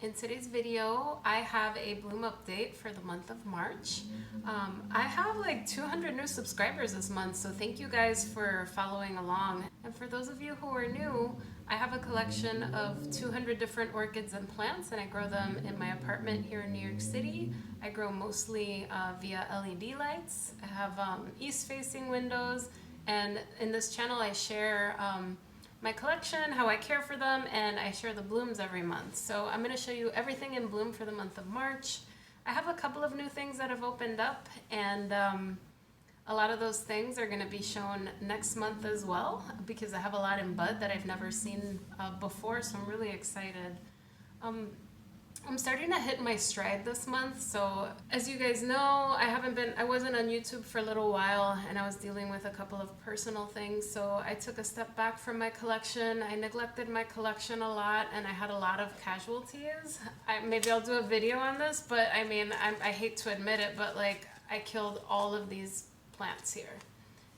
In today's video, I have a bloom update for the month of March. I have like 200 new subscribers this month, so thank you guys for following along. And for those of you who are new, I have a collection of 200 different orchids and plants, and I grow them in my apartment here in New York City. I grow mostly via LED lights. I have east-facing windows, and in this channel I share my collection, how I care for them, and I share the blooms every month. So I'm going to show you everything in bloom for the month of March. I have a couple of new things that have opened up, and a lot of those things are going to be shown next month as well, because I have a lot in bud that I've never seen before, so I'm really excited. I'm starting to hit my stride this month, so as you guys know, I wasn't on YouTube for a little while, and I was dealing with a couple of personal things, so I took a step back from my collection. I neglected my collection a lot, and I had a lot of casualties. Maybe I'll do a video on this, but I mean, I hate to admit it, but like, I killed all of these plants here.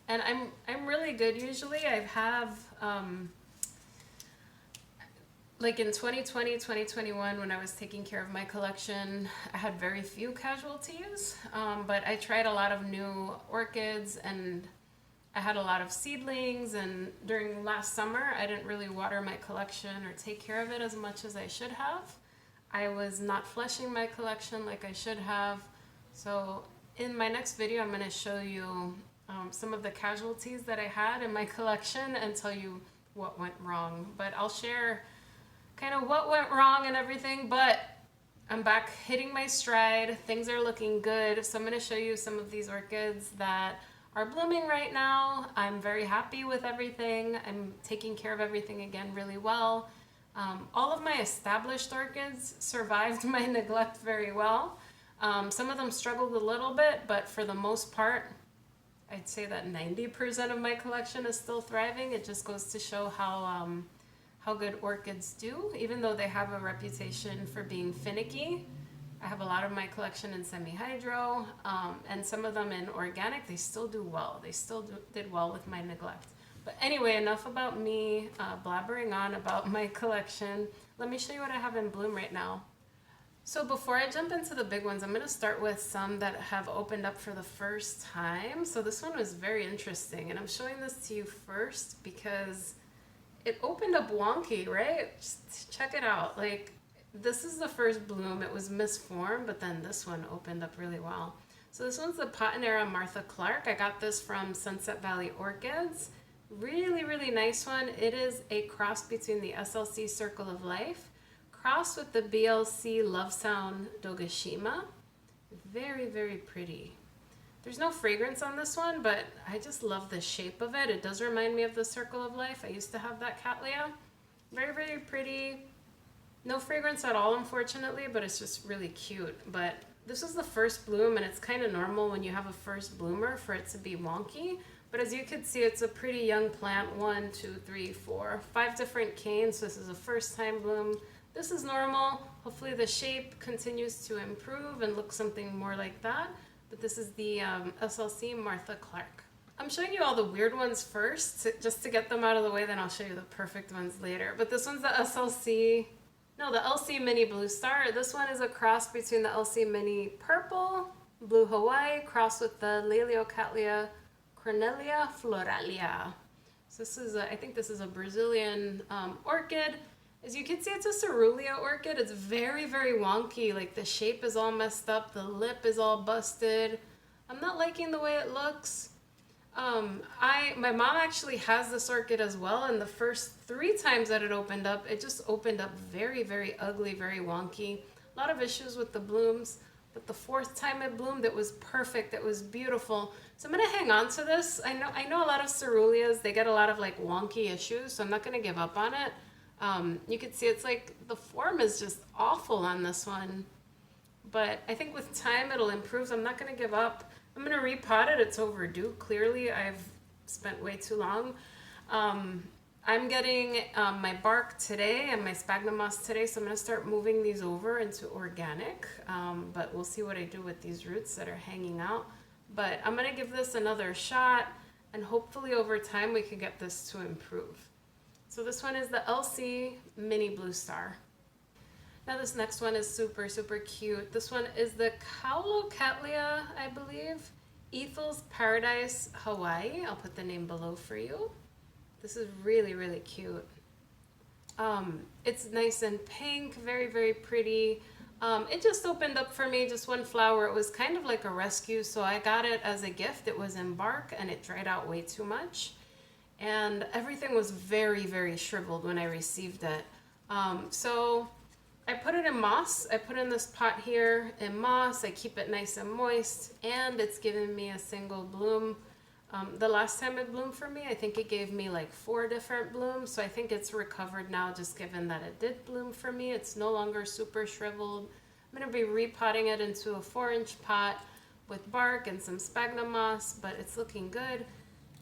And I'm really good usually. I have like in 2020, 2021, when I was taking care of my collection, I had very few casualties, but I tried a lot of new orchids, and I had a lot of seedlings, and during last summer, I didn't really water my collection or take care of it as much as I should have. I was not flushing my collection like I should have. So in my next video, I'm going to show you some of the casualties that I had in my collection and tell you what went wrong. But I'll share kind of what went wrong and everything, but I'm back hitting my stride. Things are looking good. So I'm going to show you some of these orchids that are blooming right now. I'm very happy with everything. I'm taking care of everything again really well. All of my established orchids survived my neglect very well. Some of them struggled a little bit, but for the most part, I'd say that 90% of my collection is still thriving. It just goes to show how good orchids do, even though they have a reputation for being finicky. I have a lot of my collection in semi-hydro, and some of them in organic. They still do well. They still did well with my neglect. But anyway, enough about me blabbering on about my collection. Let me show you what I have in bloom right now. So before I jump into the big ones, I'm going to start with some that have opened up for the first time. So this one was very interesting, and I'm showing this to you first because it opened up wonky, right? Just check it out. Like, this is the first bloom. It was misformed, but then this one opened up really well. So this one's the Patinera Martha Clarke. I got this from Sunset Valley Orchids. Really, really nice one. It is a cross between the SLC Circle of Life, crossed with the BLC Love Sound Dogashima. Very, very pretty. There's no fragrance on this one, but I just love the shape of it. It does remind me of the Circle of Life. I used to have that Cattleya. Very, very pretty. No fragrance at all, unfortunately, but it's just really cute. But this is the first bloom, and it's kind of normal when you have a first bloomer for it to be wonky. But as you can see, it's a pretty young plant. 1, 2, 3, 4, 5 different canes. This is a first time bloom. This is normal. Hopefully the shape continues to improve and look something more like that. But this is the SLC Martha Clarke. I'm showing you all the weird ones first, just to get them out of the way, then I'll show you the perfect ones later. But this one's the the LC Mini Blue Star. This one is a cross between the LC Mini Purple, Blue Hawaii, crossed with the Laleocattleya Cornelia Floralia. So this is, I think this is a Brazilian orchid. As you can see, it's a cerulean orchid. It's very, very wonky. Like, the shape is all messed up. The lip is all busted. I'm not liking the way it looks. My mom actually has this orchid as well, and the first 3 times that it opened up, it just opened up very, very ugly, very wonky. A lot of issues with the blooms, but the 4th time it bloomed, it was perfect. It was beautiful. So I'm gonna hang on to this. I know a lot of ceruleas, they get a lot of like wonky issues, so I'm not gonna give up on it. You can see it's like the form is just awful on this one, but I think with time it'll improve, so I'm not going to give up. I'm going to repot it. It's overdue. Clearly, I've spent way too long. I'm getting my bark today and my sphagnum moss today, so I'm going to start moving these over into organic, but we'll see what I do with these roots that are hanging out. But I'm going to give this another shot, and hopefully over time we can get this to improve. So this one is the LC Mini Blue Star. Now this next one is super, super cute. This one is the Caulocatlia, I believe. Ethel's Paradise, Hawaii. I'll put the name below for you. This is really, really cute. It's nice and pink, very, very pretty. It just opened up for me, just one flower. It was kind of like a rescue, so I got it as a gift. It was in bark and it dried out way too much. And everything was very, very shriveled when I received it. So I put it in moss. I put in this pot here in moss. I keep it nice and moist, and it's given me a single bloom. The last time it bloomed for me, I think it gave me like 4 different blooms. So I think it's recovered now, just given that it did bloom for me. It's no longer super shriveled. I'm going to be repotting it into a 4-inch pot with bark and some sphagnum moss, but it's looking good.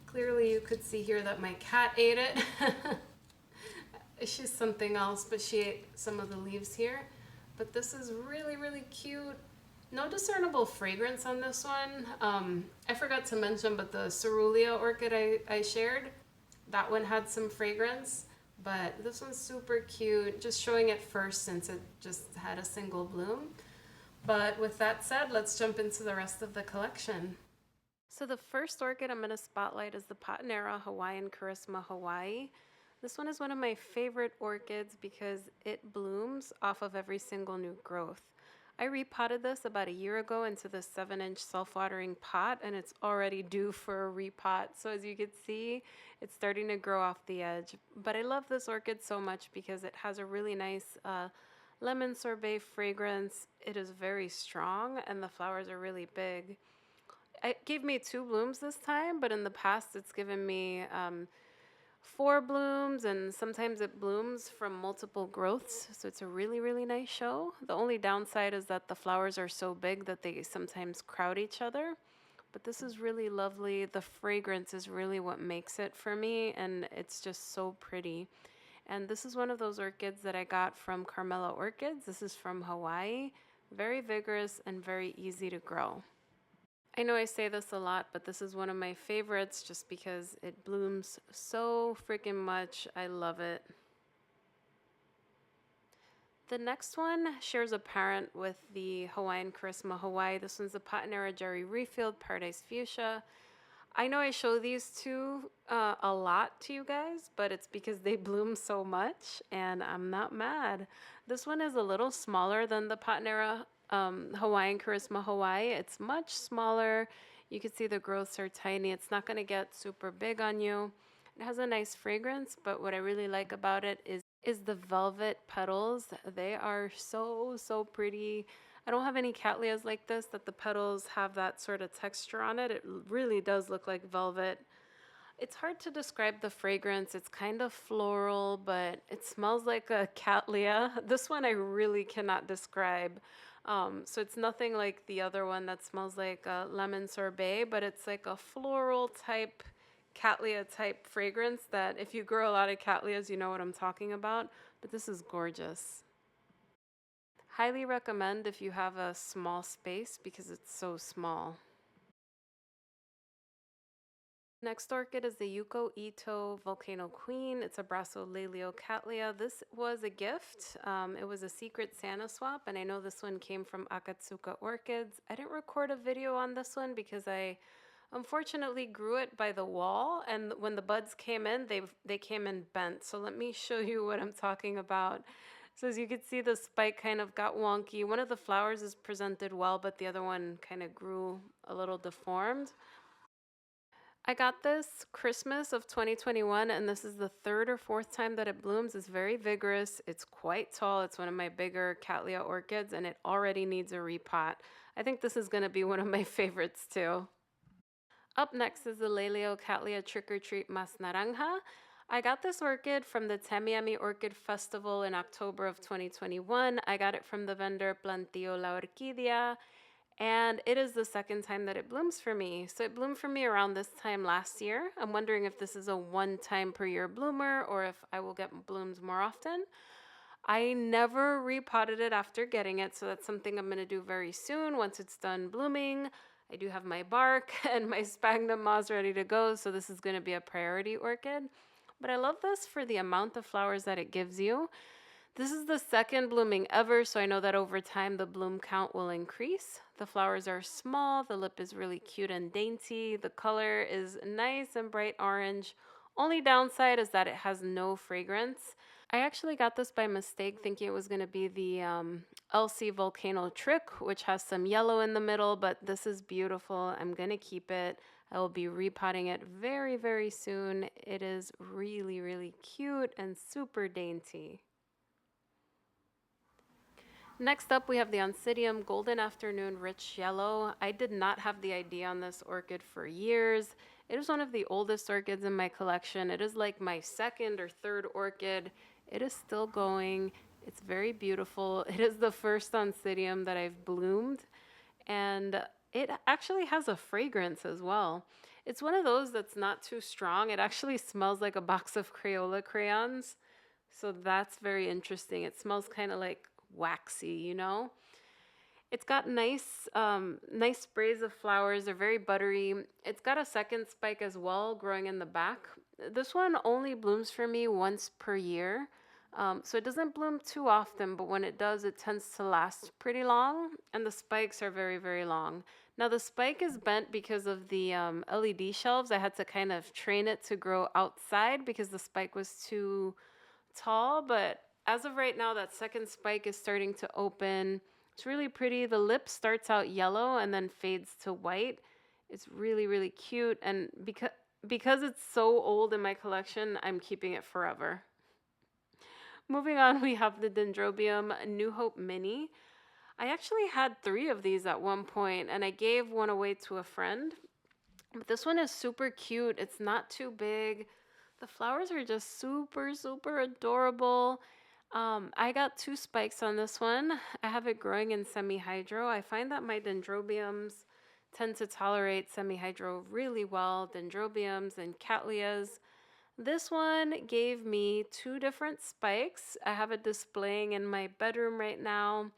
Clearly you could see here that my cat ate it. She's something else, but she ate some of the leaves here. But this is really, really cute. No discernible fragrance on this one. I forgot to mention, but the cerulean orchid I shared, that one had some fragrance, but this one's super cute. Just showing it first since it just had a single bloom. But with that said, let's jump into the rest of the collection. So the first orchid I'm going to spotlight is the Patinera Hawaiian Charisma Hawaii. This one is one of my favorite orchids because it blooms off of every single new growth. I repotted this about a year ago into the 7-inch self-watering pot, and it's already due for a repot. So as you can see, it's starting to grow off the edge. But I love this orchid so much because it has a really nice lemon sorbet fragrance. It is very strong, and the flowers are really big. It gave me 2 blooms this time, but in the past it's given me 4 blooms, and sometimes it blooms from multiple growths. So it's a really, really nice show. The only downside is that the flowers are so big that they sometimes crowd each other. But this is really lovely. The fragrance is really what makes it for me, and it's just so pretty. And this is one of those orchids that I got from Carmela Orchids. This is from Hawaii. Very vigorous and very easy to grow. I know I say this a lot, but this is one of my favorites just because it blooms so freaking much. I love it. The next one shares a parent with the Hawaiian Charisma Hawaii. This one's the Patinera Jerry Rehfield Paradise Fuchsia. I know I show these two a lot to you guys, but it's because they bloom so much, and I'm not mad. This one is a little smaller than the Patinera Hawaiian Charisma Hawaii. It's much smaller. You can see the growths are tiny. It's not going to get super big on you. It has a nice fragrance, but what I really like about it is the velvet petals. They are so, so pretty. I don't have any cattleyas like this that the petals have that sort of texture on it. It really does look like velvet. It's hard to describe the fragrance. It's kind of floral, but it smells like a cattleya. This one I really cannot describe. So it's nothing like the other one that smells like a lemon sorbet, but it's like a floral type, cattleya type fragrance that if you grow a lot of cattleyas, you know what I'm talking about. But this is gorgeous. Highly recommend if you have a small space because it's so small. Next orchid is the Yuko Ito Volcano Queen. It's a Brassolaelio cattleya. This was a gift. It was a secret Santa swap, and I know this one came from Akatsuka Orchids. I didn't record a video on this one because I unfortunately grew it by the wall, and when the buds came in, they came in bent. So let me show you what I'm talking about. So as you can see, the spike kind of got wonky. One of the flowers is presented well, but the other one kind of grew a little deformed. I got this Christmas of 2021, and this is the 3rd or 4th time that it blooms. It's very vigorous. It's quite tall. It's one of my bigger cattleya orchids, and it already needs a repot. I think this is going to be one of my favorites too. Up next is the Lelio Cattleya Trick or Treat Mas Naranja. I got this orchid from the Temiami Orchid Festival in October of 2021. I got it from the vendor Plantillo La Orquídea, and it is the 2nd time that it blooms for me. So it bloomed for me around this time last year. I'm wondering if this is a 1-time per year bloomer or if I will get blooms more often. I never repotted it after getting it, so that's something I'm going to do very soon once it's done blooming. I do have my bark and my sphagnum moss ready to go, so this is going to be a priority orchid. But I love this for the amount of flowers that it gives you. This is the second blooming ever, so I know that over time the bloom count will increase. The flowers are small, the lip is really cute and dainty, the color is nice and bright orange. Only downside is that it has no fragrance. I actually got this by mistake thinking it was going to be the LC Volcano Trick, which has some yellow in the middle, but this is beautiful. I'm going to keep it. I will be repotting it very, very soon. It is really, really cute and super dainty. Next up, we have the Oncidium Golden Afternoon Rich Yellow. I did not have the idea on this orchid for years. It is one of the oldest orchids in my collection. It is like my second or third orchid. It is still going. It's very beautiful. It is the first Oncidium that I've bloomed, and it actually has a fragrance as well. It's one of those that's not too strong. It actually smells like a box of Crayola crayons, so that's very interesting. It smells kind of like waxy, you know. It's got nice sprays of flowers. They're very buttery. It's got a second spike as well growing in the back. This one only blooms for me once per year, so it doesn't bloom too often, but when it does, it tends to last pretty long, and the spikes are very, very long. Now the spike is bent because of the LED shelves. I had to kind of train it to grow outside because the spike was too tall, but as of right now, that second spike is starting to open. It's really pretty. The lip starts out yellow and then fades to white. It's really, really cute. And because it's so old in my collection, I'm keeping it forever. Moving on, we have the Dendrobium New Hope Mini. I actually had 3 of these at one point, and I gave one away to a friend. But this one is super cute. It's not too big. The flowers are just super, super adorable. I got 2 spikes on this one. I have it growing in semi-hydro. I find that my dendrobiums tend to tolerate semi-hydro really well, dendrobiums and cattleyas. This one gave me 2 different spikes. I have it displaying in my bedroom right now.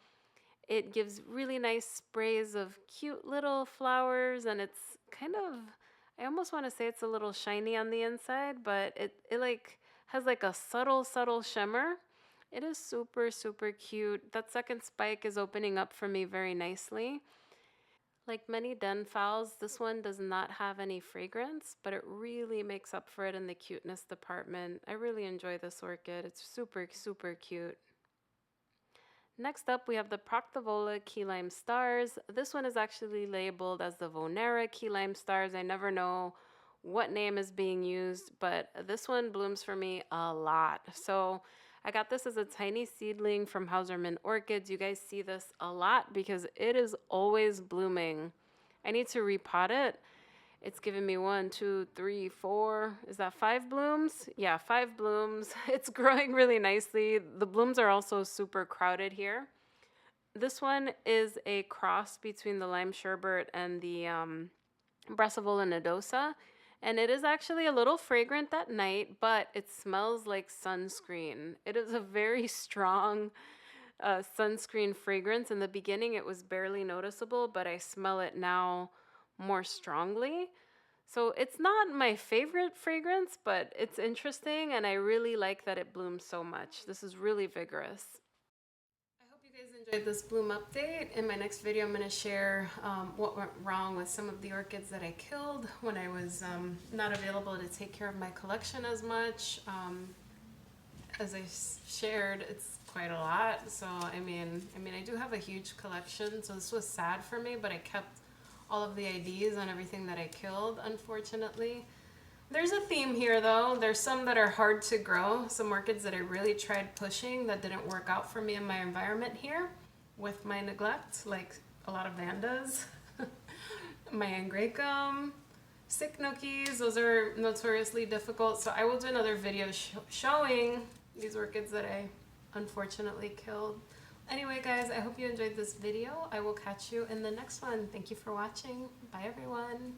It gives really nice sprays of cute little flowers, and it's kind of, I almost want to say it's a little shiny on the inside, but it like has like a subtle, subtle shimmer. It is super, super cute. That second spike is opening up for me very nicely. Like many den phals, this one does not have any fragrance, but it really makes up for it in the cuteness department. I really enjoy this orchid. It's super, super cute. Next up, we have the Proctavola Key Lime Stars. This one is actually labeled as the Vonera Key Lime Stars. I never know what name is being used, but this one blooms for me a lot. So I got this as a tiny seedling from Hauserman Orchids. You guys see this a lot because it is always blooming. I need to repot it. It's giving me 1, 2, 3, 4. Is that 5 blooms? Yeah, 5 blooms. It's growing really nicely. The blooms are also super crowded here. This one is a cross between the Lime Sherbet and the Brassavola nodosa. And it is actually a little fragrant at night, but it smells like sunscreen. It is a very strong sunscreen fragrance. In the beginning, it was barely noticeable, but I smell it now more strongly. So it's not my favorite fragrance, but it's interesting, and I really like that it blooms so much. This is really vigorous. I hope you guys enjoyed this bloom update. In my next video, I'm going to share what went wrong with some of the orchids that I killed when I was not available to take care of my collection as much. As I shared, it's quite a lot. So I mean, I do have a huge collection, so this was sad for me, but I kept all of the IDs on everything that I killed, unfortunately. There's a theme here though. There's some that are hard to grow, some orchids that I really tried pushing that didn't work out for me in my environment here with my neglect, like a lot of Vandas, my Angraecum, Cycnockies. Those are notoriously difficult. So I will do another video showing these orchids that I unfortunately killed. Anyway, guys, I hope you enjoyed this video. I will catch you in the next one. Thank you for watching. Bye, everyone.